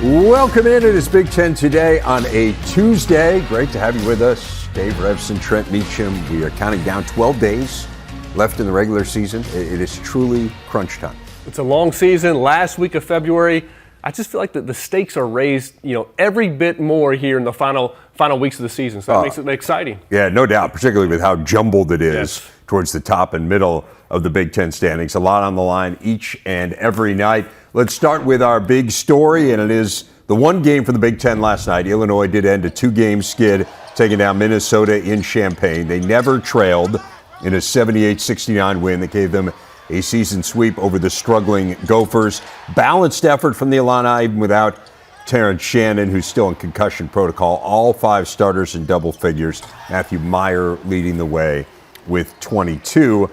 Welcome in. It is Big Ten Today on a Tuesday. Great to have you with us. Dave Revson, Trent Meacham. We are counting down 12 days left in the regular season. It is truly crunch time. It's a long season. Last week of February, I just feel like the stakes are raised, every bit more here in the final weeks of the season. So that makes it exciting. Yeah, no doubt, particularly with how jumbled it is towards the top and middle of the Big Ten standings. A lot on the line each and every night. Let's start with our big story, and it is the one game for the Big Ten last night. Illinois did end a two-game skid, taking down Minnesota in Champaign. They never trailed in a 78-69 win that gave them a season sweep over the struggling Gophers. Balanced effort from the Illini, even without Terrence Shannon, who's still in concussion protocol. All five starters in double figures. Matthew Meyer leading the way with 22.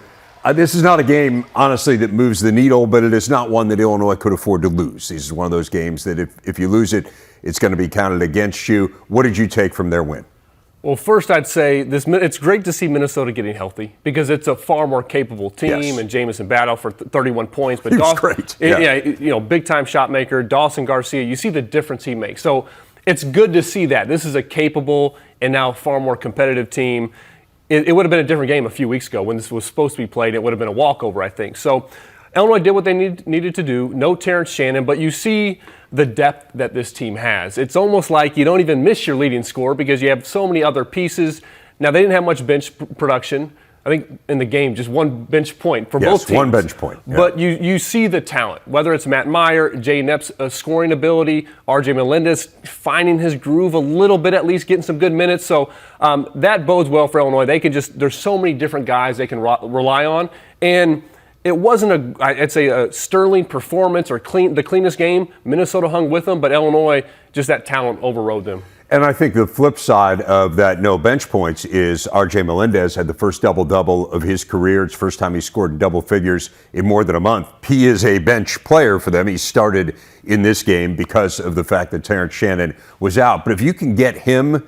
This is not a game, honestly, that moves the needle, but it is not one that Illinois could afford to lose. This is one of those games that if you lose it, it's going to be counted against you. What did you take from their win? Well, first I'd say it's great to see Minnesota getting healthy because it's a far more capable team, and Jamison battled for 31 points. But he was great. Big-time shot maker, Dawson Garcia, you see the difference he makes. So it's good to see that. This is a capable and now far more competitive team. It would have been a different game a few weeks ago when this was supposed to be played. It would have been a walkover, I think. So Illinois did what they needed to do. No Terrence Shannon, but you see the depth that this team has. It's almost like you don't even miss your leading scorer because you have so many other pieces. Now, they didn't have much bench production. I think in the game, just one bench point for both teams. Yes, one bench point. Yeah. But you see the talent, whether it's Matt Meyer, Jaden Epps' scoring ability, RJ Melendez finding his groove a little bit, at least getting some good minutes. So that bodes well for Illinois. There's so many different guys they can rely on. And it wasn't a sterling performance or the cleanest game. Minnesota hung with them, but Illinois, just that talent overrode them. And I think the flip side of that no bench points is RJ Melendez had the first double-double of his career. It's the first time he scored in double figures in more than a month. He is a bench player for them. He started in this game because of the fact that Terrence Shannon was out. But if you can get him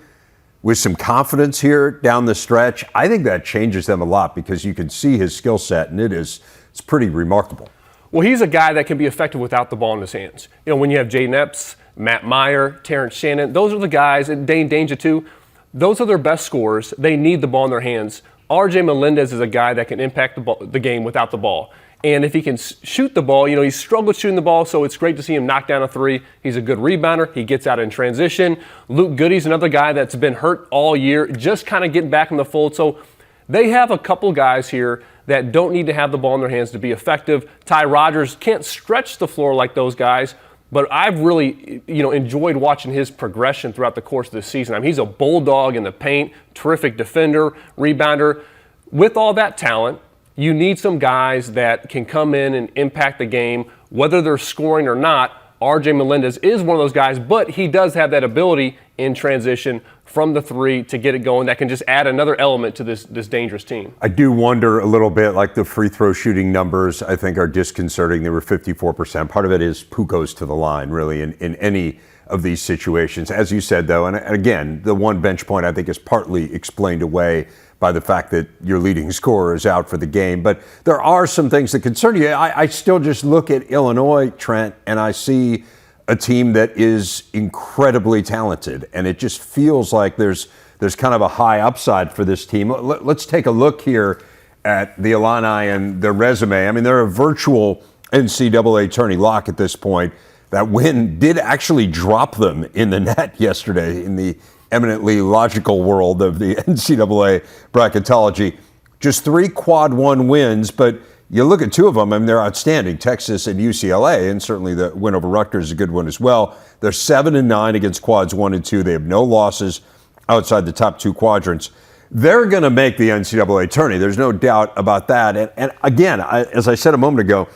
with some confidence here down the stretch, I think that changes them a lot because you can see his skill set, and it's pretty remarkable. Well, he's a guy that can be effective without the ball in his hands. When you have Jaden Epps, Matt Meyer, Terrence Shannon, those are the guys, and Dane Danger too, those are their best scorers. They need the ball in their hands. RJ Melendez is a guy that can impact the game without the ball. And if he can shoot the ball, he struggled shooting the ball, so it's great to see him knock down a three. He's a good rebounder. He gets out in transition. Luke Goody's another guy that's been hurt all year, just kind of getting back in the fold. So they have a couple guys here that don't need to have the ball in their hands to be effective. Ty Rodgers can't stretch the floor like those guys, but I've really, enjoyed watching his progression throughout the course of the season. I mean, he's a bulldog in the paint, terrific defender, rebounder. With all that talent, you need some guys that can come in and impact the game, whether they're scoring or not. RJ Melendez is one of those guys, but he does have that ability in transition from the three to get it going that can just add another element to this dangerous team. I do wonder a little bit, like the free throw shooting numbers, I think are disconcerting. They were 54%. Part of it is who goes to the line, really, in any of these situations. As you said, though, and again, the one bench point I think is partly explained away by the fact that your leading scorer is out for the game. But there are some things that concern you. I still just look at Illinois, Trent, and I see a team that is incredibly talented. And it just feels like there's kind of a high upside for this team. Let's take a look here at the Illini and their resume. I mean, they're a virtual NCAA tourney lock at this point. That win did actually drop them in the net yesterday in the eminently logical world of the NCAA bracketology. Just 3 quad one wins, but you look at 2 of them, I mean, they're outstanding, Texas and UCLA, and certainly the win over Rutgers is a good one as well. They're 7-9 against quads 1 and 2. They have no losses outside the top 2 quadrants. They're going to make the NCAA tourney. There's no doubt about that. And again, as I said a moment ago,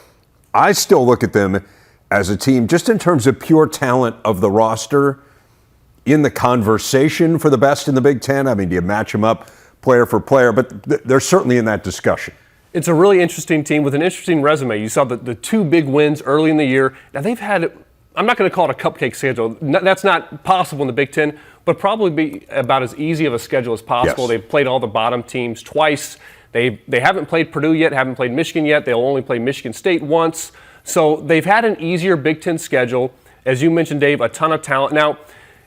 I still look at them as a team, just in terms of pure talent of the roster, in the conversation for the best in the Big Ten. I mean, do you match them up player for player? But they're certainly in that discussion. It's a really interesting team with an interesting resume. You saw the 2 big wins early in the year. Now, they've had, I'm not going to call it a cupcake schedule. That's not possible in the Big Ten, but probably be about as easy of a schedule as possible. Yes. They've played all the bottom teams twice. They haven't played Purdue yet, haven't played Michigan yet. They'll only play Michigan State once. So they've had an easier Big Ten schedule. As you mentioned, Dave, a ton of talent. Now,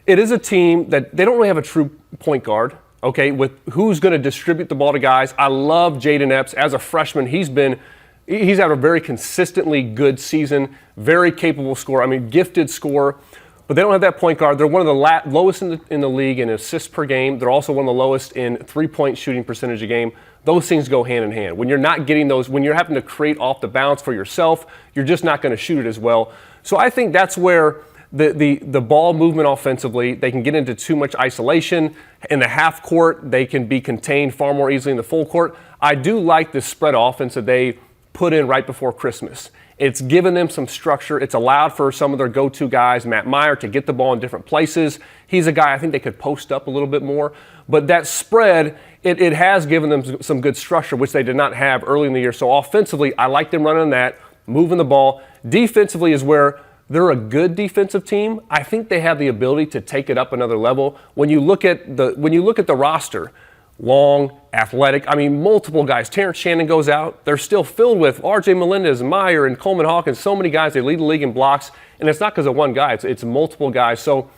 it is a team that they don't really have a true point guard, okay, with who's going to distribute the ball to guys. I love Jaden Epps. As a freshman, he's had a very consistently good season, very capable scorer. I mean, gifted scorer. But they don't have that point guard. They're one of the lowest in the league in assists per game. They're also one of the lowest in three-point shooting percentage a game. Those things go hand in hand. When you're not getting those, when you're having to create off the bounce for yourself, you're just not going to shoot it as well. So I think that's where the ball movement offensively, they can get into too much isolation. In the half court, they can be contained far more easily in the full court. I do like the spread offense that they put in right before Christmas. It's given them some structure. It's allowed for some of their go-to guys, Matt Meyer, to get the ball in different places. He's a guy I think they could post up a little bit more. But that spread, it has given them some good structure, which they did not have early in the year. So offensively, I like them running that, moving the ball. Defensively is where they're a good defensive team. I think they have the ability to take it up another level. When you look at the roster, long, athletic. I mean, multiple guys. Terrence Shannon goes out. They're still filled with R.J. Melendez, Meyer, and Coleman Hawkins. So many guys. They lead the league in blocks, and it's not because of one guy. It's multiple guys. So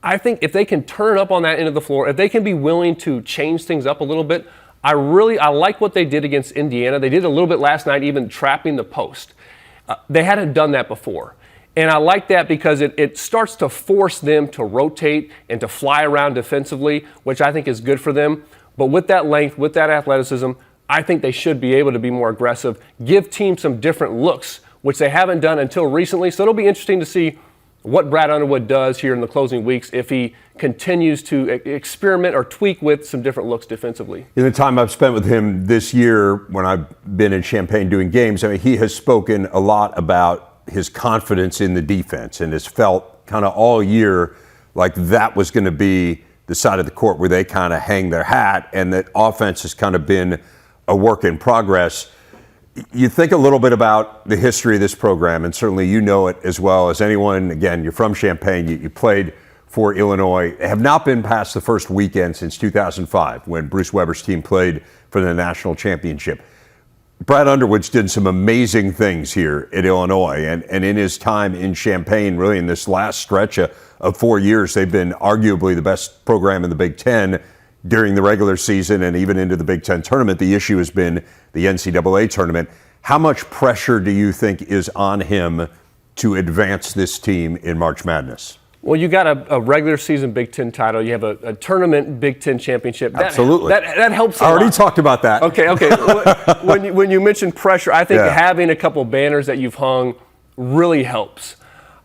I think if they can turn up on that end of the floor, if they can be willing to change things up a little bit, I like what they did against Indiana. They did a little bit last night, even trapping the post. They hadn't done that before. And I like that because it starts to force them to rotate and to fly around defensively, which I think is good for them. But with that length, with that athleticism, I think they should be able to be more aggressive, give teams some different looks, which they haven't done until recently. So it'll be interesting to see what Brad Underwood does here in the closing weeks if he continues to experiment or tweak with some different looks defensively. In the time I've spent with him this year, when I've been in Champaign doing games, I mean, he has spoken a lot about his confidence in the defense and has felt kind of all year like that was going to be the side of the court where they kind of hang their hat, and that offense has kind of been a work in progress. You think a little bit about the history of this program, and certainly you know it as well as anyone. Again, you're from Champaign, you played for Illinois, have not been past the first weekend since 2005 when Bruce Weber's team played for the national championship. Brad Underwood's did some amazing things here at Illinois, and in his time in Champaign, really in this last stretch of 4 years, they've been arguably the best program in the Big Ten during the regular season and even into the Big Ten tournament. The issue has been the NCAA tournament. How much pressure do you think is on him to advance this team in March Madness? Well, you got a regular season Big Ten title. You have a tournament Big Ten championship. Absolutely. That helps a lot. I already talked about that. Okay. When you mention pressure, I think having a couple banners that you've hung really helps.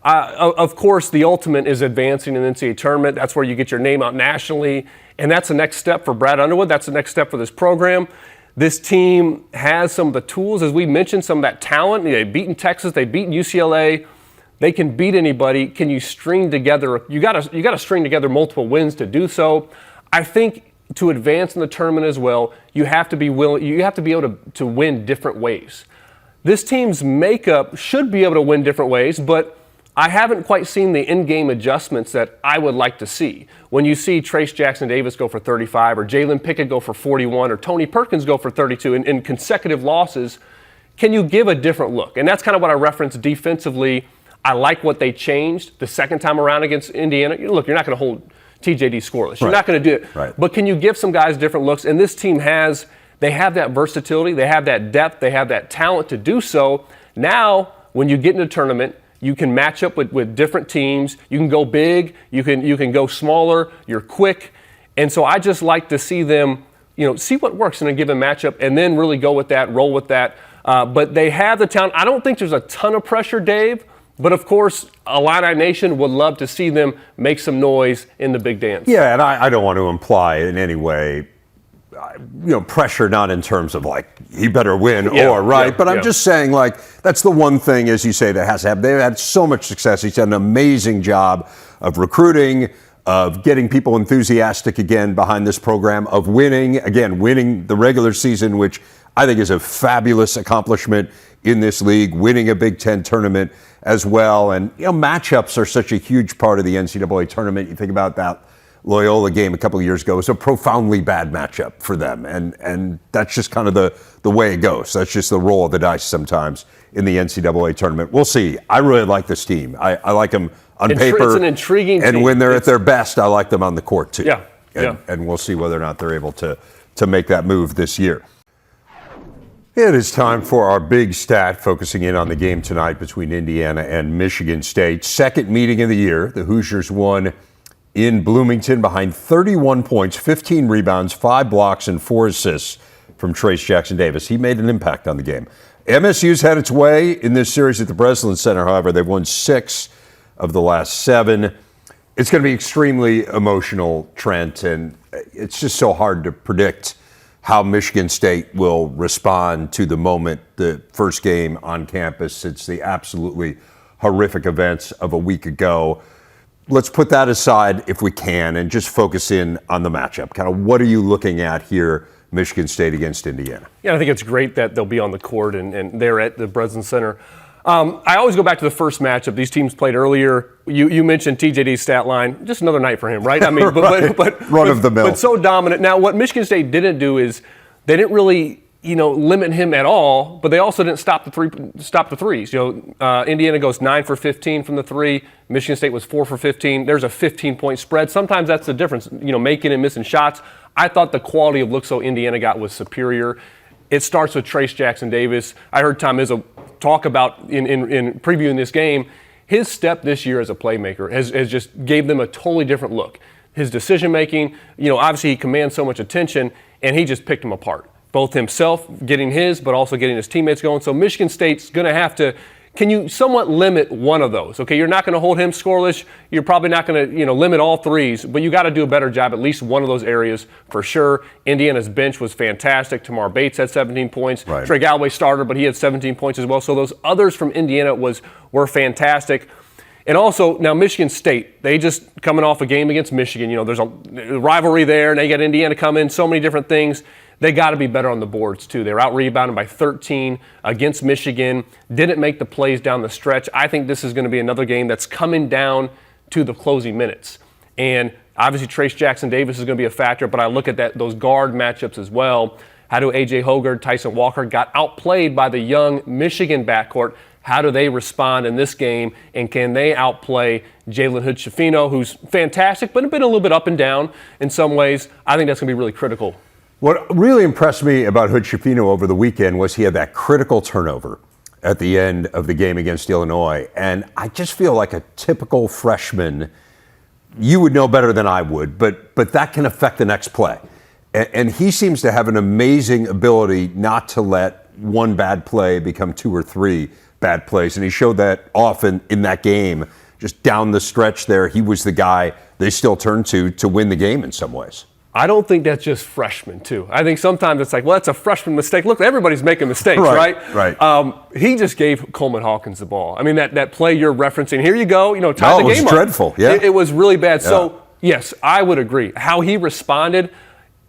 Of course, the ultimate is advancing in the NCAA tournament. That's where you get your name out nationally, and that's the next step for Brad Underwood. That's the next step for this program. This team has some of the tools, as we mentioned, some of that talent. They've beaten Texas. They've beaten UCLA. They can beat anybody. Can you string together? You got to string together multiple wins to do so. I think to advance in the tournament as well, you have to be willing. You have to be able to win different ways. This team's makeup should be able to win different ways, but I haven't quite seen the in-game adjustments that I would like to see. When you see Trace Jackson-Davis go for 35, or Jalen Pickett go for 41, or Tony Perkins go for 32 in consecutive losses, can you give a different look? And that's kind of what I referenced defensively. I like what they changed the second time around against Indiana. Look, you're not going to hold TJD scoreless. You're not going to do it. Right. But can you give some guys different looks? And this team they have that versatility. They have that depth. They have that talent to do so. Now, when you get in a tournament, you can match up with different teams. You can go big. You can go smaller. You're quick. And so I just like to see them, see what works in a given matchup and then really go with that, roll with that. But they have the talent. I don't think there's a ton of pressure, Dave. But, of course, Illini Nation would love to see them make some noise in the big dance. Yeah, and I don't want to imply in any way, pressure not in terms of, like, he better win but I'm just saying, like, that's the one thing, as you say, that has to happen. They've had so much success. He's done an amazing job of recruiting, of getting people enthusiastic again behind this program, of winning the regular season, which I think is a fabulous accomplishment in this league, winning a Big Ten tournament as well. And, matchups are such a huge part of the NCAA tournament. You think about that Loyola game a couple of years ago. It was a profoundly bad matchup for them. And that's just kind of the way it goes. That's just the roll of the dice sometimes in the NCAA tournament. We'll see. I really like this team. I like them on paper. It's an intriguing and team. when they're at their best, I like them on the court too. Yeah. And we'll see whether or not they're able to make that move this year. It is time for our big stat, focusing in on the game tonight between Indiana and Michigan State. Second meeting of the year. The Hoosiers won in Bloomington behind 31 points, 15 rebounds, 5 blocks, and 4 assists from Trayce Jackson-Davis. He made an impact on the game. MSU's had its way in this series at the Breslin Center. However, they've won 6 of the last 7. It's going to be extremely emotional, Trent, and it's just so hard to predict how Michigan State will respond to the moment, the first game on campus since the absolutely horrific events of a week ago. Let's put that aside if we can and just focus in on the matchup. Kind of what are you looking at here, Michigan State against Indiana? Yeah, I think it's great that they'll be on the court and they're at the Breslin Center. I always go back to the first matchup. These teams played earlier. You mentioned TJD's stat line. Just another night for him, right? I mean, right. but run of the mill. But so dominant. Now, what Michigan State didn't do is they didn't really, limit him at all. But they also didn't stop the threes. Indiana goes 9 for 15 from the three. Michigan State was 4 for 15. There's a 15-point spread. Sometimes that's the difference. Making and missing shots. I thought the quality of looks Indiana got was superior. It starts with Trayce Jackson-Davis. I heard Tom Izzo talk about in previewing this game, his step this year as a playmaker has just gave them a totally different look. His decision-making, obviously he commands so much attention, and he just picked them apart. Both himself getting his, but also getting his teammates going. So Michigan State's going to have to, can you somewhat limit one of those? Okay, you're not going to hold him scoreless. You're probably not going to, limit all threes, but you got to do a better job at least one of those areas for sure. Indiana's bench was fantastic. Tamar Bates had 17 points. Right. Trey Galloway started, but he had 17 points as well. So those others from Indiana were fantastic. And also, now Michigan State, they just coming off a game against Michigan. There's a rivalry there, and they got Indiana coming, so many different things. They got to be better on the boards, too. They were out-rebounded by 13 against Michigan, didn't make the plays down the stretch. I think this is going to be another game that's coming down to the closing minutes. And obviously, Trayce Jackson-Davis is going to be a factor, but I look at those guard matchups as well. How do A.J. Hoggard, Tyson Walker got outplayed by the young Michigan backcourt? How do they respond in this game, and can they outplay Jalen Hood-Schifino, who's fantastic, but been a little bit up and down in some ways? I think that's going to be really critical. What really impressed me about Hood-Schifino over the weekend was he had that critical turnover at the end of the game against Illinois. And I just feel like a typical freshman, you would know better than I would, but that can affect the next play. And he seems to have an amazing ability not to let one bad play become 2 or 3 bad plays. And he showed that often in that game. Just down the stretch there, he was the guy they still turn to win the game in some ways. I don't think that's just freshmen, too. I think sometimes it's like, well, that's a freshman mistake. Look, everybody's making mistakes, right? Right. He just gave Coleman Hawkins the ball. I mean, that play you're referencing, here you go, tie the game up. It was dreadful, yeah. It was really bad. Yeah. So, yes, I would agree. How he responded,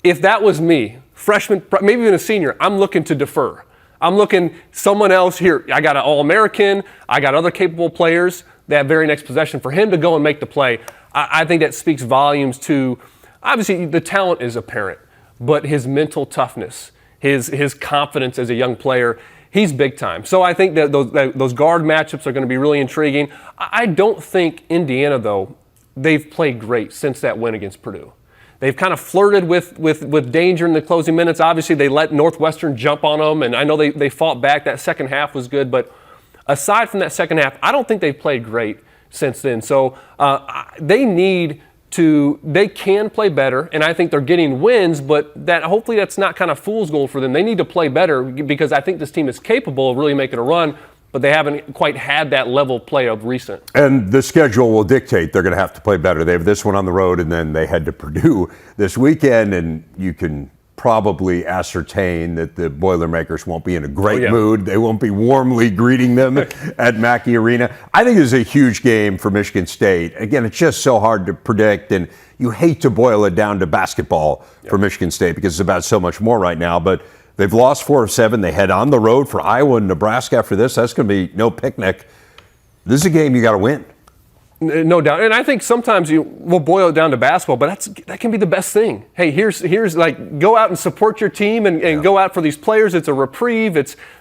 if that was me, freshman, maybe even a senior, I'm looking to defer. I'm looking someone else here. I got an All-American. I got other capable players. That very next possession for him to go and make the play, I think that speaks volumes to, obviously the talent is apparent, but his mental toughness, his confidence as a young player, he's big time. So I think that those guard matchups are going to be really intriguing. I don't think Indiana, though, they've played great since that win against Purdue. They've kind of flirted with danger in the closing minutes. Obviously, they let Northwestern jump on them, and I know they fought back. That second half was good, but aside from that second half, I don't think they've played great since then. So they can play better, and I think they're getting wins, but hopefully that's not kind of fool's gold for them. They need to play better because I think this team is capable of really making a run, but they haven't quite had that level of play of recent. And the schedule will dictate they're going to have to play better. They have this one on the road, and then they head to Purdue this weekend, and you can probably ascertain that the Boilermakers won't be in a great mood. They won't be warmly greeting them at Mackey Arena. I think this is a huge game for Michigan State. Again, it's just so hard to predict, and you hate to boil it down to basketball for Michigan State because it's about so much more right now. But they've lost 4 of 7. They head on the road for Iowa and Nebraska after this. That's going to be no picnic. This is a game you got to win. No doubt, and I think sometimes we'll boil it down to basketball, but that can be the best thing. Hey, here's like, go out and support your team and go out for these players. It's a reprieve.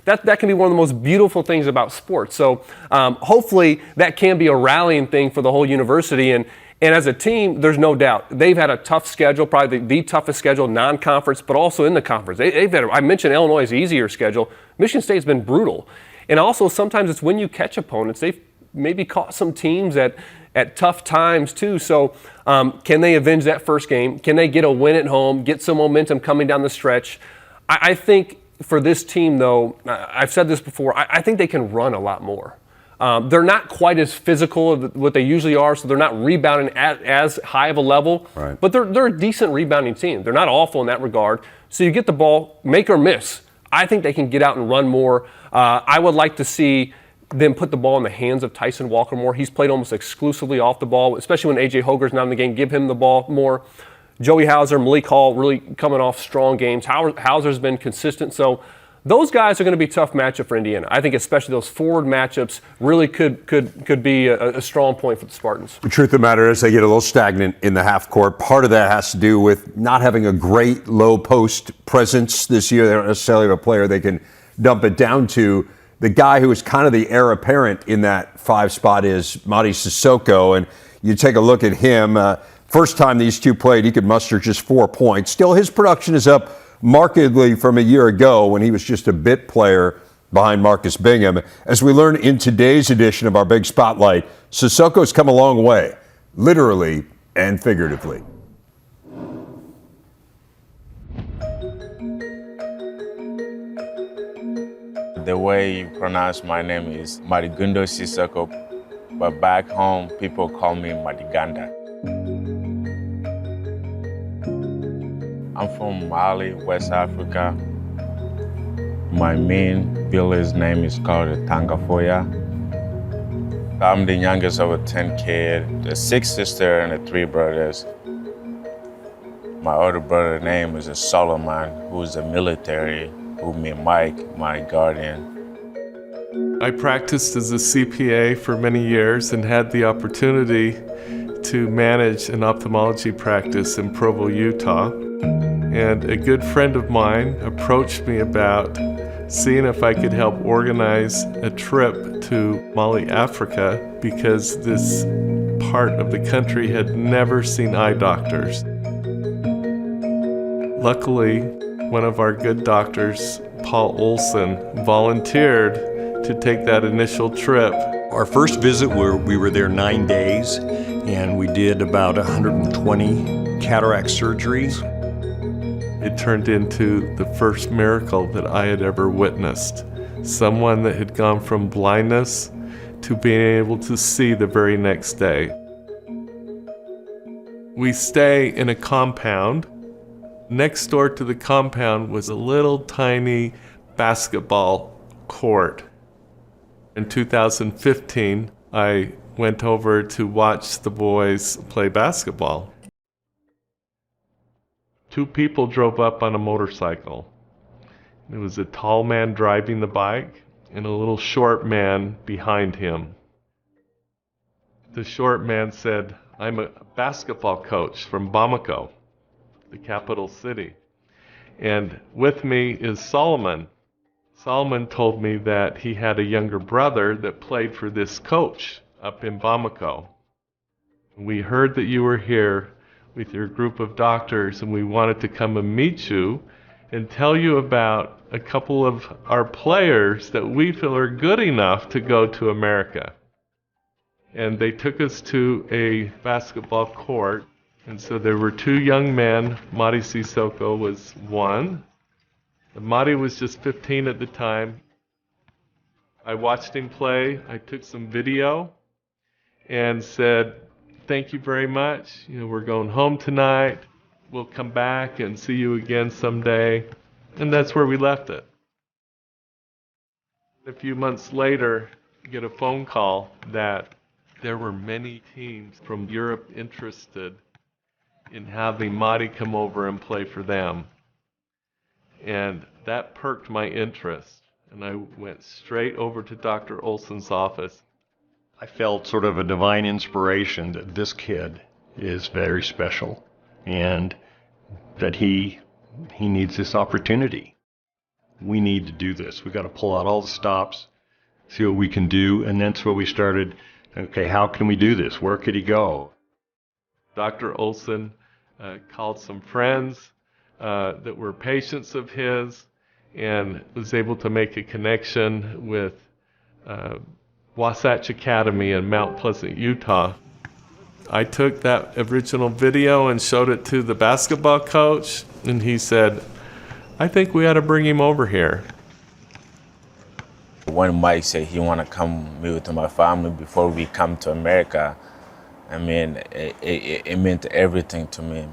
That can be one of the most beautiful things about sports. So hopefully that can be a rallying thing for the whole university. And as a team, there's no doubt they've had a tough schedule, probably the toughest schedule, non-conference, but also in the conference. They've had. I mentioned Illinois' easier schedule. Michigan State's been brutal, and also sometimes it's when you catch opponents. They've maybe caught some teams at tough times too. So can they avenge that first game? Can they get a win at home, get some momentum coming down the stretch? I think for this team, though, I've said this before, I think they can run a lot more. They're not quite as physical as what they usually are, so they're not rebounding at as high of a level. Right. But they're a decent rebounding team. They're not awful in that regard. So you get the ball, make or miss. I think they can get out and run more. I would like to see them put the ball in the hands of Tyson Walker more. He's played almost exclusively off the ball, especially when A.J. Hoger's not in the game. Give him the ball more. Joey Hauser, Malik Hall really coming off strong games. Hauser's been consistent. So those guys are going to be a tough matchup for Indiana. I think especially those forward matchups really could be a strong point for the Spartans. The truth of the matter is they get a little stagnant in the half court. Part of that has to do with not having a great low post presence this year. They don't necessarily have a player they can dump it down to. The guy who is kind of the heir apparent in that 5 spot is Mady Sissoko, and you take a look at him. First time these two played, he could muster just 4 points. Still, his production is up markedly from a year ago when he was just a bit player behind Marcus Bingham. As we learn in today's edition of our Big Spotlight, Sissoko's come a long way, literally and figuratively. The way you pronounce my name is Madigundo Sissoko, but back home people call me Madiganda. I'm from Mali, West Africa. My main village name is called Tangafoya. I'm the youngest of a 10 kid, the 6 sister and the 3 brothers. My older brother's name is Solomon, who's a military, who met Mike, my guardian. I practiced as a CPA for many years and had the opportunity to manage an ophthalmology practice in Provo, Utah. And a good friend of mine approached me about seeing if I could help organize a trip to Mali, Africa, because this part of the country had never seen eye doctors. Luckily, one of our good doctors, Paul Olson, volunteered to take that initial trip. Our first visit, we were there 9 days, and we did about 120 cataract surgeries. It turned into the first miracle that I had ever witnessed. Someone that had gone from blindness to being able to see the very next day. We stay in a compound. Next door to the compound was a little tiny basketball court. In 2015, I went over to watch the boys play basketball. 2 people drove up on a motorcycle. It was a tall man driving the bike and a little short man behind him. The short man said, "I'm a basketball coach from Bamako, the capital city. And with me is Solomon." Solomon told me that he had a younger brother that played for this coach up in Bamako. "We heard that you were here with your group of doctors, and we wanted to come and meet you and tell you about a couple of our players that we feel are good enough to go to America." And they took us to a basketball court. And so there were 2 young men. Mady Sissoko was one. And Mady was just 15 at the time. I watched him play. I took some video and said, "Thank you very much. We're going home tonight. We'll come back and see you again someday." And that's where we left it. A few months later, I get a phone call that there were many teams from Europe interested in having Mady come over and play for them. And that perked my interest. And I went straight over to Dr. Olson's office. I felt sort of a divine inspiration that this kid is very special and that he needs this opportunity. We need to do this. We've got to pull out all the stops, see what we can do, and that's where we started. Okay, how can we do this? Where could he go? Dr. Olson called some friends that were patients of his and was able to make a connection with Wasatch Academy in Mount Pleasant, Utah. I took that original video and showed it to the basketball coach, and he said, I think we ought to bring him over here. When Mike said he want to come meet with my family before we come to America, I mean, it meant everything to me.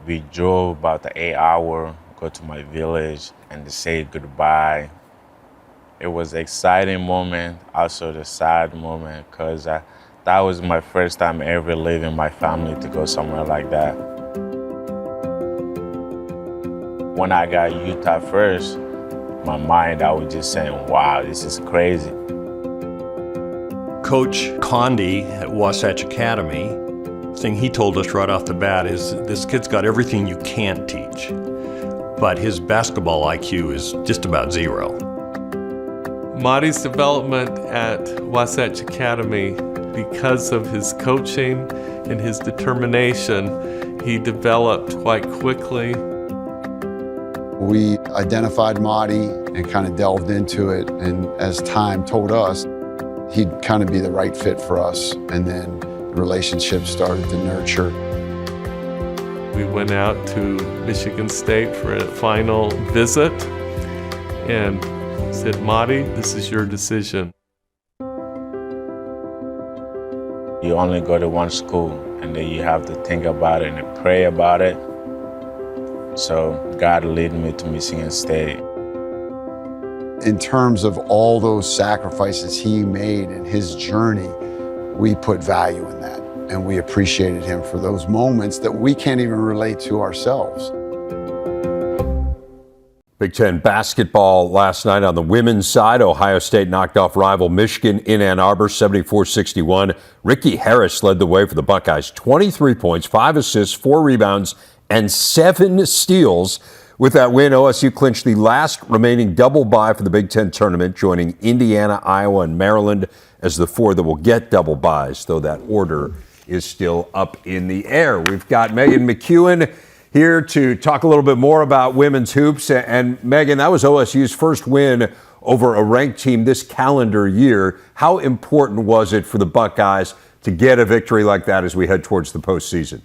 We drove about the 8 hour, go to my village and to say goodbye. It was an exciting moment, also the sad moment, because that was my first time ever leaving my family to go somewhere like that. When I got Utah first, my mind, I was just saying, wow, this is crazy. Coach Condi at Wasatch Academy, the thing he told us right off the bat is this kid's got everything you can't teach, but his basketball IQ is just about zero. Marty's development at Wasatch Academy, because of his coaching and his determination, he developed quite quickly. We identified Marty and kind of delved into it, and as time told us, he'd kind of be the right fit for us, and then the relationship started to nurture. We went out to Michigan State for a final visit and said, Marty, this is your decision. You only go to one school, and then you have to think about it and pray about it. So God led me to Michigan State. In terms of all those sacrifices he made in his journey, we put value in that, and we appreciated him for those moments that we can't even relate to ourselves. Big Ten basketball last night on the women's side. Ohio State knocked off rival Michigan in Ann Arbor 74-61. Ricky Harris led the way for the Buckeyes. 23 points, 5 assists, 4 rebounds, and 7 steals. With that win, OSU clinched the last remaining double bye for the Big Ten tournament, joining Indiana, Iowa, and Maryland as the 4 that will get double byes, though that order is still up in the air. We've got Megan McEwen here to talk a little bit more about women's hoops. And Megan, that was OSU's first win over a ranked team this calendar year. How important was it for the Buckeyes to get a victory like that as we head towards the postseason?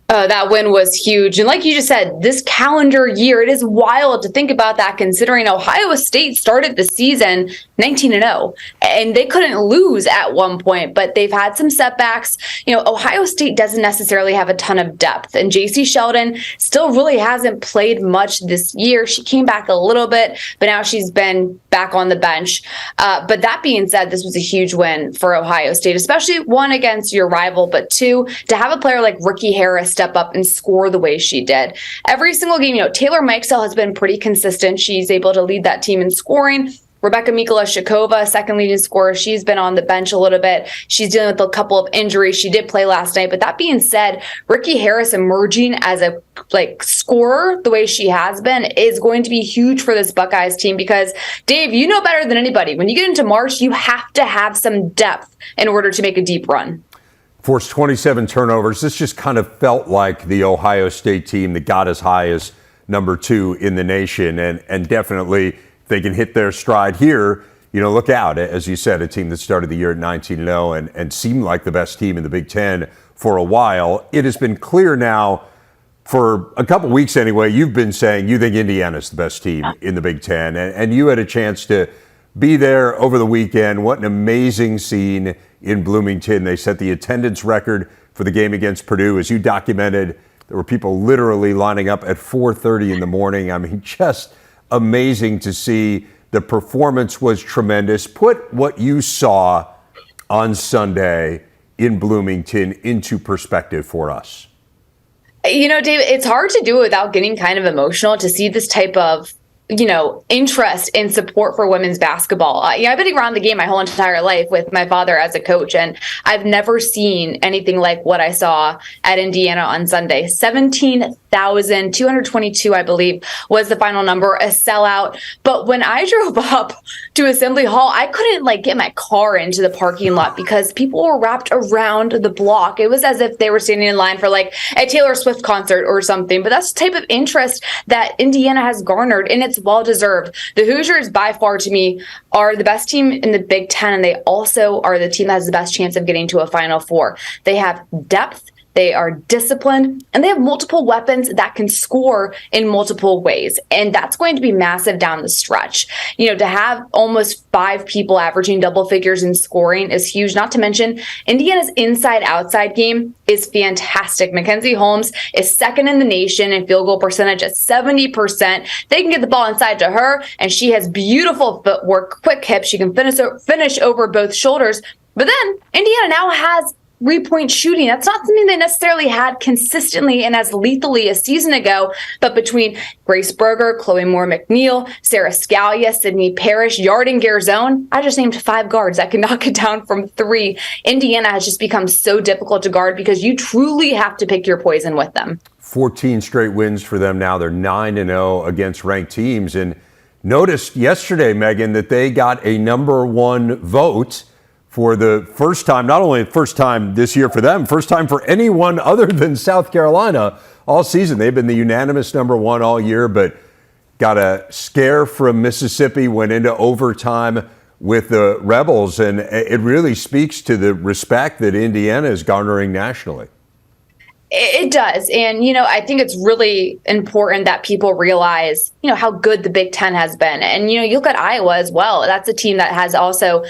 That win was huge. And like you just said, this calendar year, it is wild to think about that, considering Ohio State started the season 19-0, and they couldn't lose at one point, but they've had some setbacks. Ohio State doesn't necessarily have a ton of depth, and J.C. Sheldon still really hasn't played much this year. She came back a little bit, but now she's been back on the bench. But that being said, this was a huge win for Ohio State, especially one against your rival, but two, to have a player like Ricky Harris step up and score the way she did. Every single game, Taylor Mikesell has been pretty consistent. She's able to lead that team in scoring. Rebecca Mikola-Shakova, second leading scorer, she's been on the bench a little bit. She's dealing with a couple of injuries. She did play last night. But that being said, Ricky Harris emerging as a scorer the way she has been is going to be huge for this Buckeyes team, because, Dave, you know better than anybody, when you get into March, you have to have some depth in order to make a deep run. Forced 27 turnovers. This just kind of felt like the Ohio State team that got as high as number 2 in the nation, and definitely if they can hit their stride here, look out. As you said, a team that started the year at 19-0 and seemed like the best team in the Big Ten for a while. It has been clear now for a couple weeks anyway, you've been saying you think Indiana's the best team in the Big Ten, and you had a chance to be there over the weekend. What an amazing scene in Bloomington. They set the attendance record for the game against Purdue. As you documented, there were people literally lining up at 4:30 in the morning. I mean, just amazing to see. The performance was tremendous. Put what you saw on Sunday in Bloomington into perspective for us. David, it's hard to do it without getting kind of emotional, to see this type of interest in support for women's basketball. I've been around the game my whole entire life with my father as a coach, and I've never seen anything like what I saw at Indiana on Sunday. 17,222, I believe, was the final number, a sellout. But when I drove up to Assembly Hall, I couldn't get my car into the parking lot because people were wrapped around the block. It was as if they were standing in line for a Taylor Swift concert or something. But that's the type of interest that Indiana has garnered, and it's well-deserved. The Hoosiers, by far to me, are the best team in the Big Ten, and they also are the team that has the best chance of getting to a Final Four. They have depth, they are disciplined, and they have multiple weapons that can score in multiple ways. And that's going to be massive down the stretch. To have almost 5 people averaging double figures in scoring is huge. Not to mention, Indiana's inside-outside game is fantastic. Mackenzie Holmes is second in the nation in field goal percentage at 70%. They can get the ball inside to her, and she has beautiful footwork, quick hips. She can finish over both shoulders. But then Indiana now has 3-point shooting. That's not something they necessarily had consistently and as lethally a season ago, but between Grace Berger, Chloe Moore-McNeil, Sarah Scalia, Sydney Parrish, Yarden Garzone, I just named 5 guards that can knock it down from 3. Indiana has just become so difficult to guard because you truly have to pick your poison with them. 14 straight wins for them now. They're 9-0 against ranked teams. And noticed yesterday, Megan, that they got a number 1 vote for the first time, not only the first time this year for them, first time for anyone other than South Carolina all season. They've been the unanimous number 1 all year, but got a scare from Mississippi, went into overtime with the Rebels, and it really speaks to the respect that Indiana is garnering nationally. It does. And, I think it's really important that people realize, how good the Big Ten has been. And, you look at Iowa as well. That's a team that has also,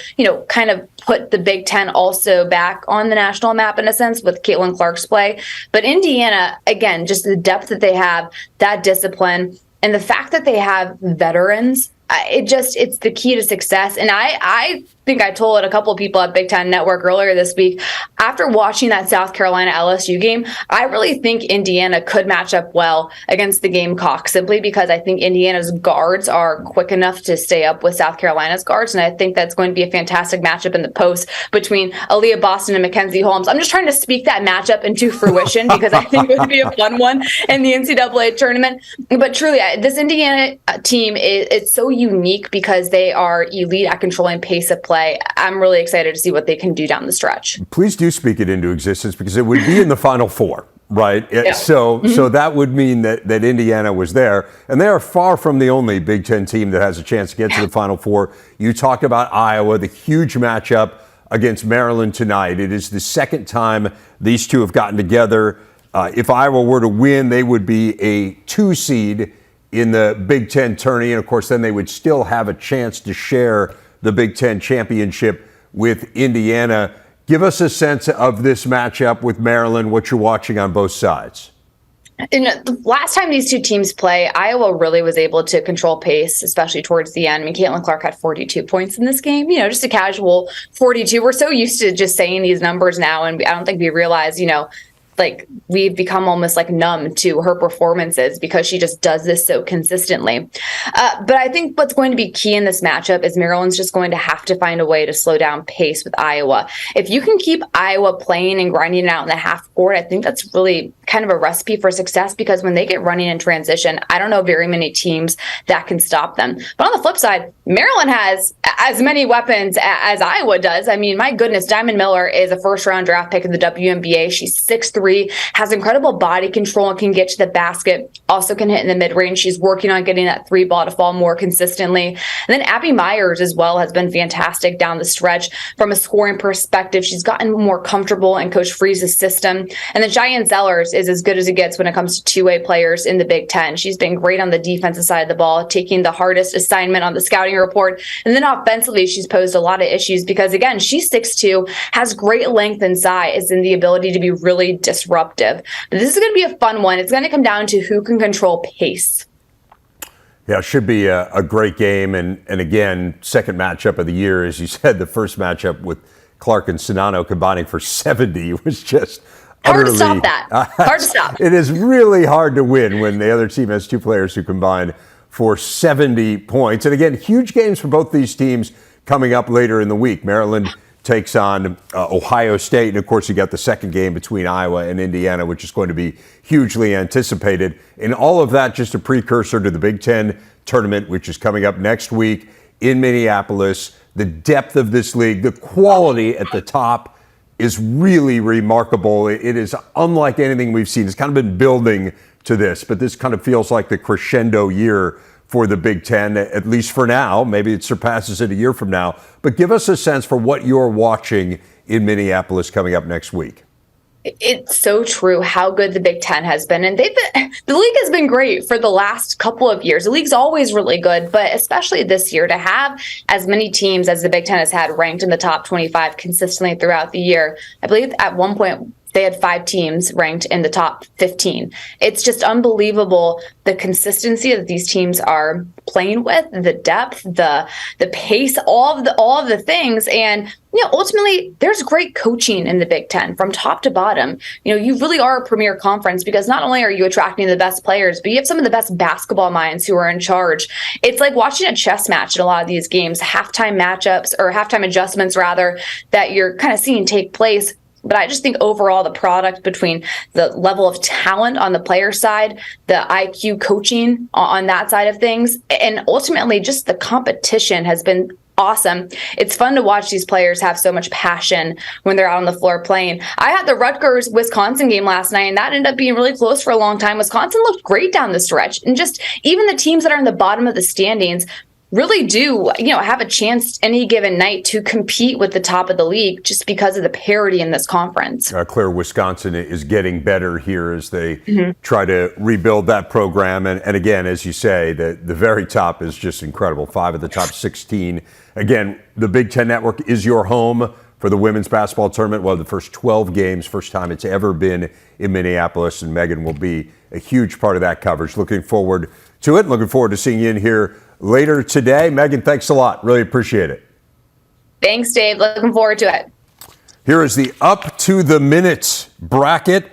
kind of put the Big Ten also back on the national map in a sense with Caitlin Clark's play. But Indiana, again, just the depth that they have, that discipline, and the fact that they have veterans, it's the key to success. And I think I told a couple of people at Big Ten Network earlier this week, after watching that South Carolina LSU game, I really think Indiana could match up well against the Gamecocks, simply because I think Indiana's guards are quick enough to stay up with South Carolina's guards. And I think that's going to be a fantastic matchup in the post between Aaliyah Boston and Mackenzie Holmes. I'm just trying to speak that matchup into fruition because I think it would be a fun one in the NCAA tournament. But truly, this Indiana team it's so unique because they are elite at controlling pace of play. I'm really excited to see what they can do down the stretch. Please do speak it into existence because it would be in the Final Four, right? Yeah. So that would mean that Indiana was there. And they are far from the only Big Ten team that has a chance to get to the Final Four. You talked about Iowa, the huge matchup against Maryland tonight. It is the second time these two have gotten together. If Iowa were to win, they would be a 2 seed in the Big Ten tourney. And of course, then they would still have a chance to share the Big Ten championship with Indiana. Give us a sense of this matchup with Maryland, what you're watching on both sides. And the last time these two teams play, Iowa really was able to control pace, especially towards the end. I mean, Caitlin Clark had 42 points in this game, just a casual 42. We're so used to just saying these numbers now, and I don't think we realize, we've become almost numb to her performances because she just does this so consistently. But I think what's going to be key in this matchup is Maryland's just going to have to find a way to slow down pace with Iowa. If you can keep Iowa playing and grinding it out in the half court, I think that's really kind of a recipe for success because when they get running in transition, I don't know very many teams that can stop them. But on the flip side, Maryland has as many weapons as Iowa does. I mean, my goodness, Diamond Miller is a first-round draft pick of the WNBA. She's 6'3", has incredible body control and can get to the basket, also can hit in the mid-range. She's working on getting that 3 ball to fall more consistently. And then Abby Myers as well has been fantastic down the stretch from a scoring perspective. She's gotten more comfortable in Coach Freeze's system. And then Cheyenne Sellers is as good as it gets when it comes to two-way players in the Big Ten. She's been great on the defensive side of the ball, taking the hardest assignment on the scouting report. And then offensively, she's posed a lot of issues because, again, she's 6'2", has great length and size and the ability to be really disruptive. But this is going to be a fun one. It's going to come down to who can control pace. Yeah, it should be a great game. And again, second matchup of the year. As you said, the first matchup with Clark and Sinano combining for 70 was just hard to stop that. Hard to stop. It is really hard to win when the other team has two players who combine for 70 points. And again, huge games for both these teams coming up later in the week. Maryland takes on Ohio State. And of course, you got the second game between Iowa and Indiana, which is going to be hugely anticipated. And all of that just a precursor to the Big Ten tournament, which is coming up next week in Minneapolis. The depth of this league, the quality at the top is really remarkable. It is unlike anything we've seen. It's kind of been building to this, but this kind of feels like the crescendo year for the Big Ten, at least for now. Maybe it surpasses it a year from now. But give us a sense for what you're watching in Minneapolis coming up next week. It's so true how good the Big Ten has been. And the league has been great for the last couple of years. The league's always really good, but especially this year, to have as many teams as the Big Ten has had ranked in the top 25 consistently throughout the year. I believe at one point they had 5 teams ranked in the top 15. It's just unbelievable the consistency that these teams are playing with, the depth, the pace, all of the things. And ultimately, there's great coaching in the Big Ten from top to bottom. You really are a premier conference because not only are you attracting the best players, but you have some of the best basketball minds who are in charge. It's like watching a chess match in a lot of these games, halftime matchups or halftime adjustments rather, that you're kind of seeing take place. But I just think overall the product between the level of talent on the player side, the IQ coaching on that side of things, and ultimately just the competition has been awesome. It's fun to watch these players have so much passion when they're out on the floor playing. I had the Rutgers-Wisconsin game last night, and that ended up being really close for a long time. Wisconsin looked great down the stretch. And just even the teams that are in the bottom of the standings really do, have a chance any given night to compete with the top of the league just because of the parity in this conference. Claire, Wisconsin is getting better here as they try to rebuild that program. And again, as you say, the very top is just incredible. 5 of the top 16. Again, the Big Ten Network is your home for the women's basketball tournament. Well, the first 12 games, first time it's ever been in Minneapolis, and Megan will be a huge part of that coverage. Looking forward to it. Looking forward to seeing you in here later today. Megan, thanks a lot. Really appreciate it. Thanks, Dave. Looking forward to it. Here is the up to the minute bracket.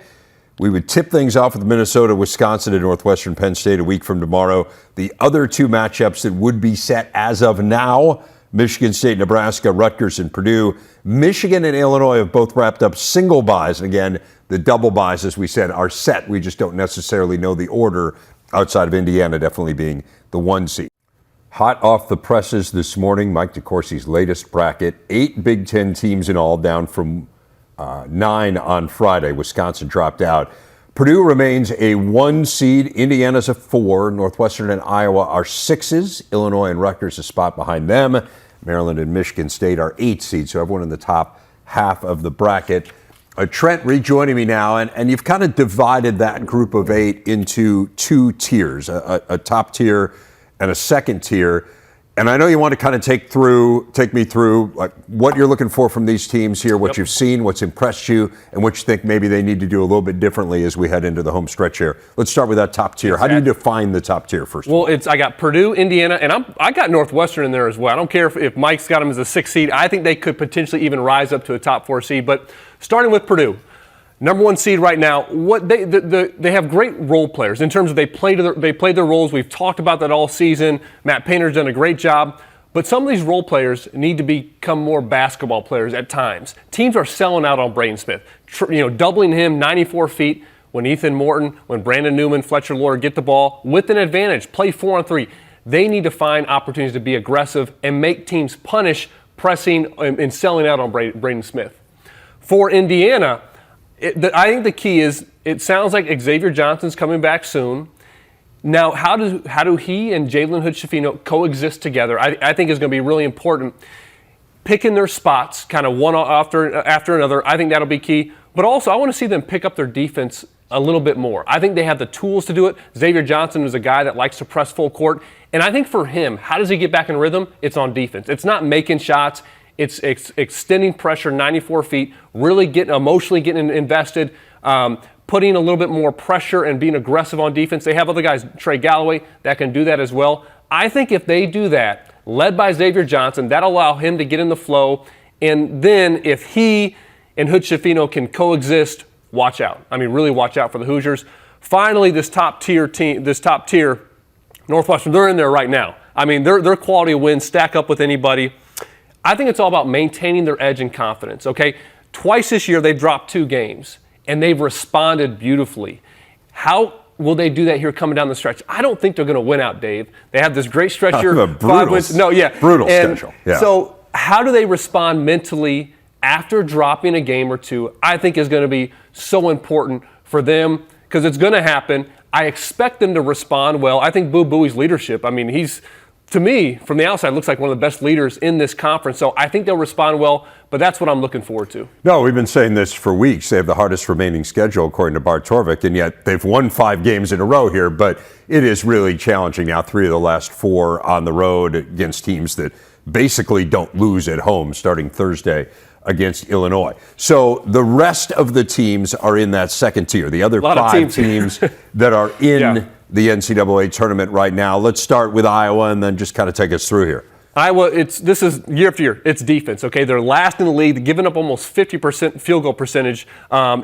We would tip things off with Minnesota, Wisconsin, and Northwestern Penn State a week from tomorrow. The other 2 matchups that would be set as of now, Michigan State, Nebraska, Rutgers, and Purdue. Michigan and Illinois have both wrapped up single buys. And again, the double buys, as we said, are set. We just don't necessarily know the order, outside of Indiana definitely being the 1 seed. Hot off the presses this morning, Mike DeCourcy's latest bracket. 8 Big Ten teams in all, down from 9 on Friday. Wisconsin dropped out. Purdue remains a 1 seed. Indiana's a 4. Northwestern and Iowa are 6s. Illinois and Rutgers a spot behind them. Maryland and Michigan State are 8 seeds. So everyone in the top half of the bracket. Trent rejoining me now, and you've kind of divided that group of 8 into 2 tiers, a top tier and a second tier. And I know you want to kind of take me through like what you're looking for from these teams here, what you've seen, what's impressed you, and what you think maybe they need to do a little bit differently as we head into the home stretch here. Let's start with that top tier. How do you define the top tier first? Well, I got Purdue, Indiana, and I got Northwestern in there as well. I don't care if Mike's got them as a 6 seed. I think they could potentially even rise up to a top 4 seed. But starting with Purdue, number 1 seed right now. What they have great role players in terms of they played their roles. We've talked about that all season. Matt Painter's done a great job. But some of these role players need to become more basketball players at times. Teams are selling out on Braden Smith, doubling him 94 feet when Ethan Morton, when Brandon Newman, Fletcher Loyer get the ball with an advantage, play 4-on-3. They need to find opportunities to be aggressive and make teams punish pressing and selling out on Braden Smith. For Indiana, I think the key is it sounds like Xavier Johnson's coming back soon. Now, how do he and Jalen Hood-Schifino coexist together? I think is going to be really important. Picking their spots, kind of one after another, I think that'll be key. But also, I want to see them pick up their defense a little bit more. I think they have the tools to do it. Xavier Johnson is a guy that likes to press full court. And I think for him, how does he get back in rhythm? It's on defense. It's not making shots. It's extending pressure 94 feet, really emotionally getting invested, putting a little bit more pressure and being aggressive on defense. They have other guys, Trey Galloway, that can do that as well. I think if they do that, led by Xavier Johnson, that'll allow him to get in the flow. And then if he and Hood-Schifino can coexist, watch out. I mean, really watch out for the Hoosiers. Finally, this top tier Northwestern, they're in there right now. I mean, their quality of wins stack up with anybody. I think it's all about maintaining their edge and confidence, okay? Twice this year, they've dropped 2 games, and they've responded beautifully. How will they do that here coming down the stretch? I don't think they're going to win out, Dave. They have this great stretch here. Brutal schedule. Yeah. So how do they respond mentally after dropping a game or two? I think is going to be so important for them because it's going to happen. I expect them to respond well. I think Boo Booey's leadership, I mean, he's, to me, from the outside, looks like one of the best leaders in this conference. So I think they'll respond well, but that's what I'm looking forward to. No, we've been saying this for weeks. They have the hardest remaining schedule, according to Bart Torvik, and yet they've won 5 games in a row here, but it is really challenging now. 3 of the last 4 on the road against teams that basically don't lose at home starting Thursday against Illinois. So the rest of the teams are in that second tier. The other 5 teams that are in the NCAA tournament right now. Let's start with Iowa and then just kind of take us through here. Iowa, this is year after year. It's defense, okay? They're last in the league, giving up almost 50% field goal percentage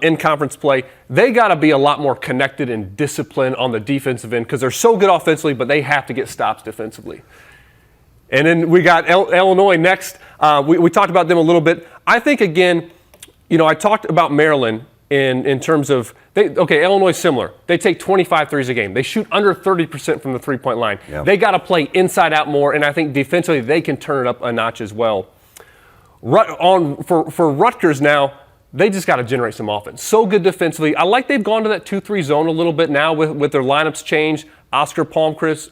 in conference play. They got to be a lot more connected and disciplined on the defensive end because they're so good offensively, but they have to get stops defensively. And then we got Illinois next. We talked about them a little bit. I think, again, I talked about Maryland in terms of, Illinois is similar. They take 25 threes a game. They shoot under 30% from the three-point line. Yep. They got to play inside out more, and I think defensively they can turn it up a notch as well. For Rutgers now, they just got to generate some offense. So good defensively. I like they've gone to that 2-3 zone a little bit now with their lineups changed. Oscar Palmquist,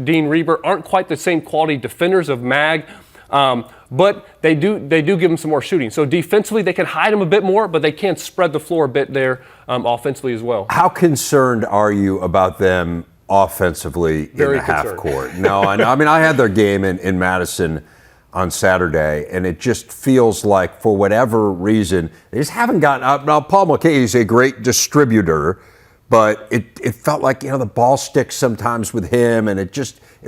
Dean Reber aren't quite the same quality defenders of Mag, but they do give them some more shooting. So defensively, they can hide them a bit more, but they can spread the floor a bit there offensively as well. How concerned are you about them offensively in the half court? No, I mean, I had their game in Madison on Saturday, and it just feels like for whatever reason, they just haven't gotten up. Now, Paul Mulcahy is a great distributor, but it felt like, the ball sticks sometimes with him, and it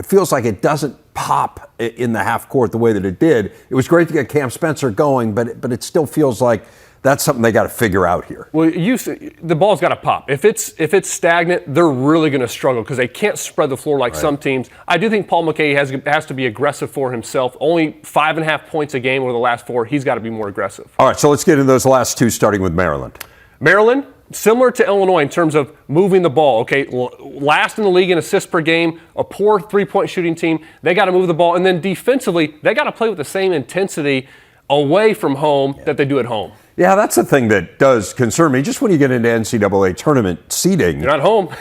feels like it doesn't pop in the half court the way that it did. It was great to get Cam Spencer going, but it still feels like that's something they got to figure out here. Well, the ball's got to pop. If it's stagnant, they're really going to struggle because they can't spread the floor like some teams. I do think Paul Mulcahy has to be aggressive for himself. Only 5.5 points a game over the last 4. He's got to be more aggressive. All right, so let's get into those last 2, starting with Maryland. Maryland, similar to Illinois in terms of moving the ball, okay? Last in the league in assists per game, a poor three-point shooting team. They got to move the ball. And then defensively, they got to play with the same intensity away from home that they do at home. Yeah, that's the thing that does concern me. Just when you get into NCAA tournament seeding. You're not home.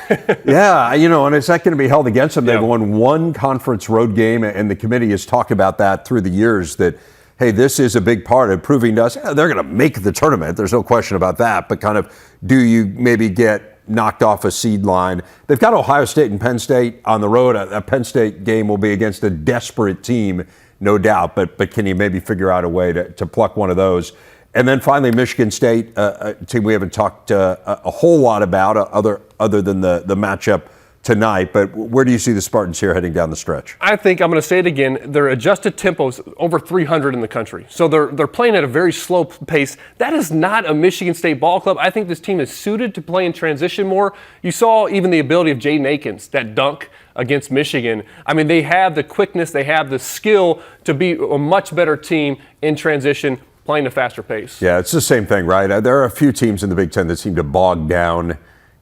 Yeah, and it's not going to be held against them. They've won 1 conference road game, and the committee has talked about that through the years that, hey, this is a big part of proving to us, they're going to make the tournament. There's no question about that. But kind of, do you maybe get knocked off a seed line? They've got Ohio State and Penn State on the road. A Penn State game will be against a desperate team, no doubt. But can you maybe figure out a way to pluck one of those? And then finally, Michigan State, a team we haven't talked a whole lot about other than the matchup tonight. But where do you see the Spartans here heading down the stretch? I think, I'm going to say it again, their adjusted tempo is over 300 in the country. So they're playing at a very slow pace. That is not a Michigan State ball club. I think this team is suited to play in transition more. You saw even the ability of Jaden Akins, that dunk against Michigan. I mean, they have the quickness, they have the skill to be a much better team in transition, playing a faster pace. Yeah, it's the same thing, right? There are a few teams in the Big Ten that seem to bog down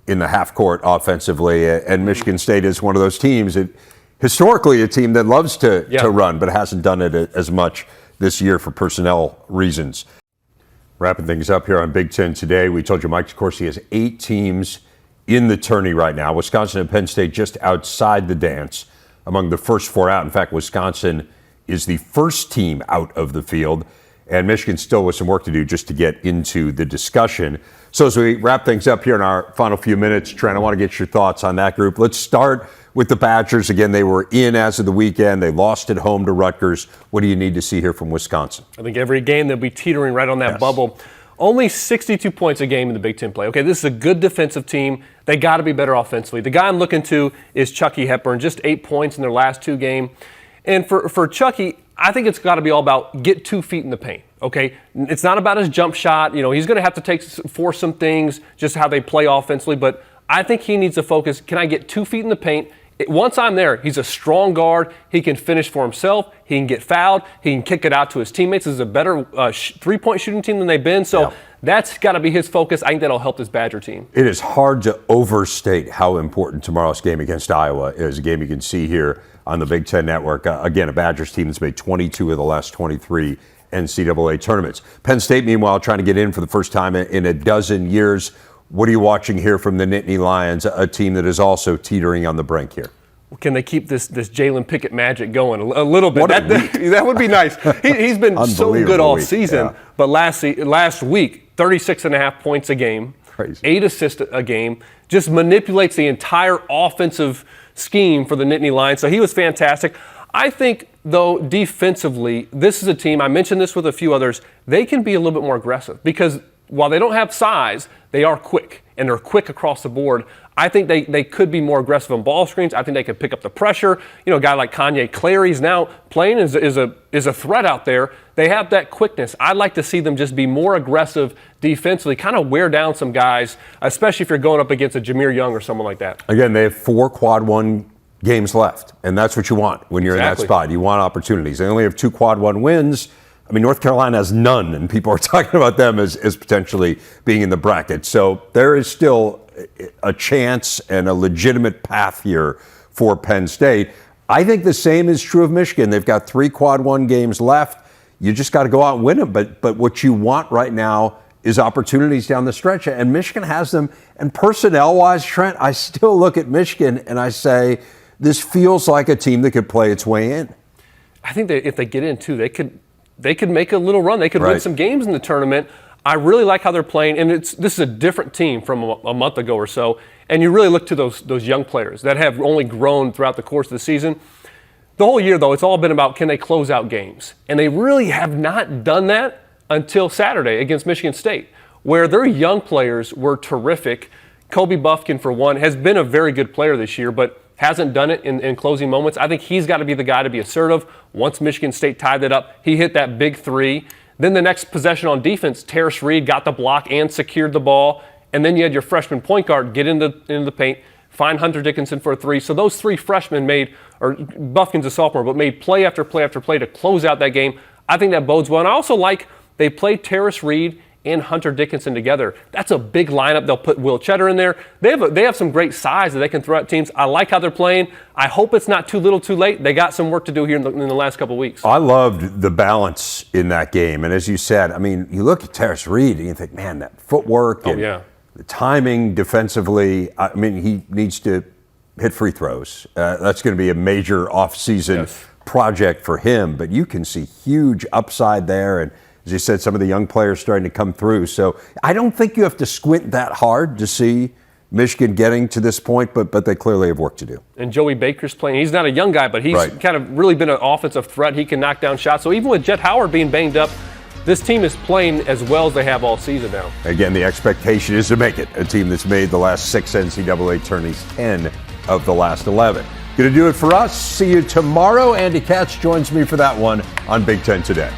in the half court offensively, and Michigan State is one of those teams. Historically, a team that loves to run, but hasn't done it as much this year for personnel reasons. Wrapping things up here on Big Ten today, we told you Mike DeCourcy has 8 teams in the tourney right now. Wisconsin and Penn State just outside the dance, among the first 4 out. In fact, Wisconsin is the first team out of the field. And Michigan still with some work to do just to get into the discussion. So as we wrap things up here in our final few minutes, Trent, I want to get your thoughts on that group. Let's start with the Badgers. Again, they were in as of the weekend. They lost at home to Rutgers. What do you need to see here from Wisconsin? I think every game they'll be teetering right on that bubble. Only 62 points a game in the Big Ten play. Okay, this is a good defensive team. They got to be better offensively. The guy I'm looking to is Chucky Hepburn, just 8 points in their last 2 games. And for Chucky, I think it's got to be all about get 2 feet in the paint, okay? It's not about his jump shot. He's going to have to force some things, just how they play offensively. But I think he needs to focus, can I get 2 feet in the paint Once I'm there, he's a strong guard. He can finish for himself. He can get fouled. He can kick it out to his teammates. This is a better three-point shooting team than they've been. So that's got to be his focus. I think that'll help this Badger team. It is hard to overstate how important tomorrow's game against Iowa is, a game you can see here on the Big Ten Network. Again, a Badgers team that's made 22 of the last 23 NCAA tournaments. Penn State, meanwhile, trying to get in for the first time in a dozen years. What are you watching here from the Nittany Lions, a team that is also teetering on the brink here? Can they keep this Jalen Pickett magic going a little bit? That would be nice. He's been so good all season, yeah. but last week, 36.5 points a game, Crazy. 8 assists a game, just manipulates the entire offensive scheme for the Nittany Lions. So he was fantastic. I think, though, defensively, this is a team, I mentioned this with a few others, they can be a little bit more aggressive because while they don't have size, they are quick, and they're quick across the board. I think they could be more aggressive on ball screens. I think they could pick up the pressure. You know, a guy like Kanye Clary's now playing is a threat out there. They have that quickness. I'd like to see them just be more aggressive defensively, kind of wear down some guys, especially if you're going up against a Jameer Young or someone like that. Again, they have 4 quad 1 games left, and that's what you want when you're in that spot. You want opportunities. They only have 2 quad 1 wins. I mean, North Carolina has none, and people are talking about them as potentially being in the bracket. So there is still a chance and a legitimate path here for Penn State. I think the same is true of Michigan. They've got 3 quad 1 games left. You just got to go out and win them. But what you want right now is opportunities down the stretch, and Michigan has them. And personnel-wise, Trent, I still look at Michigan and I say, this feels like a team that could play its way in. I think that if they get in, too, they could make a little run. They could win some games in the tournament. I really like how they're playing, and this is a different team from a month ago or so. And you really look to those young players that have only grown throughout the course of the season. The whole year, though, it's all been about can they close out games. And they really have not done that until Saturday against Michigan State, where their young players were terrific. Kobe Buffkin, for one, has been a very good player this year, but hasn't done it in closing moments. I think he's got to be the guy to be assertive. Once Michigan State tied it up, he hit that big 3. Then the next possession on defense, Terrace Reed got the block and secured the ball. And then you had your freshman point guard get into the paint, find Hunter Dickinson for a 3. So those 3 freshmen Buffkin's a sophomore, but made play after play after play to close out that game. I think that bodes well. And I also like they played Terrace Reed and Hunter Dickinson together. That's a big lineup. They'll put Will Cheddar in there. They have some great size that they can throw at teams. I like how they're playing. I hope it's not too little too late. They got some work to do here in the last couple of weeks. I loved the balance in that game. And as you said, I mean, you look at Terrace Reed and you think, man, that footwork and the timing defensively, I mean, he needs to hit free throws. That's going to be a major off-season project for him. But you can see huge upside there. And as you said, some of the young players starting to come through. So I don't think you have to squint that hard to see Michigan getting to this point, but they clearly have work to do. And Joey Baker's playing. He's not a young guy, but he's kind of really been an offensive threat. He can knock down shots. So even with Jet Howard being banged up, this team is playing as well as they have all season now. Again, the expectation is to make it. A team that's made the last 6 NCAA tourneys, 10 of the last 11. Going to do it for us. See you tomorrow. Andy Katz joins me for that one on Big Ten Today.